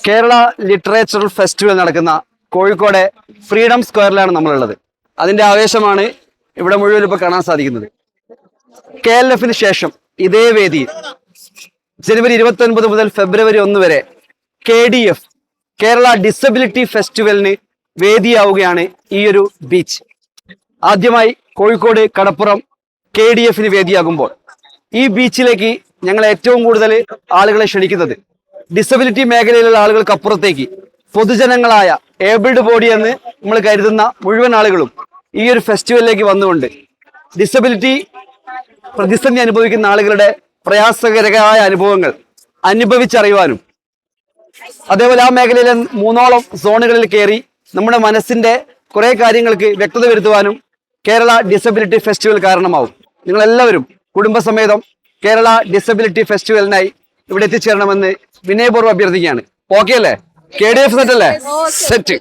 Kerala ലിറ്ററേച്ചറൽ festival നടക്കുന്ന Kozhikode freedom സ്ക്വയറിലാണ് നമ്മളുള്ളത്. അതിന്റെ ആവേശമാണ് ഇവിടെ മുഴുവൻ ഇപ്പോൾ കാണാൻ സാധിക്കുന്നത്. KLF ശേഷം ഇതേ വേദിയിൽ ജനുവരി 29 മുതൽ ഫെബ്രുവരി 1 വരെ KDF കേരള ഡിസബിലിറ്റി ഫെസ്റ്റിവലിന് വേദിയാവുകയാണ് ഈ ഒരു ബീച്ച്. ആദ്യമായി കോഴിക്കോട് കടപ്പുറം KDF വേദിയാകുമ്പോൾ ഈ ബീച്ചിലേക്ക് ഞങ്ങൾ ഏറ്റവും കൂടുതൽ ആളുകളെ ക്ഷണിക്കുന്നത് ഡിസബിലിറ്റി മേഖലയിലുള്ള ആളുകൾക്കപ്പുറത്തേക്ക് പൊതുജനങ്ങളായ ഏബിൾഡ് ബോഡി എന്ന് നമ്മൾ കരുതുന്ന മുഴുവൻ ആളുകളും ഈ ഒരു ഫെസ്റ്റിവലിലേക്ക് വന്നുകൊണ്ട് ഡിസബിലിറ്റി പ്രതിസന്ധി അനുഭവിക്കുന്ന ആളുകളുടെ പ്രയാസകരമായ അനുഭവങ്ങൾ അനുഭവിച്ചറിയുവാനും അതേപോലെ ആ മേഖലയിലെ 3ഓളം സോണുകളിൽ കയറി നമ്മുടെ മനസ്സിന്റെ കുറെ കാര്യങ്ങൾക്ക് വ്യക്തത വരുത്തുവാനും കേരള ഡിസബിലിറ്റി ഫെസ്റ്റിവൽ കാരണമാവും. നിങ്ങളെല്ലാവരും കുടുംബസമേതം കേരള ഡിസബിലിറ്റി ഫെസ്റ്റിവലിനായി ഇവിടെ എത്തിച്ചേരണമെന്ന് വിനയപൂർവ്വം അഭ്യർത്ഥിക്കുകയാണ്. ഓക്കെ അല്ലേ? KDF സെറ്റ് അല്ലേ? സെറ്റ്.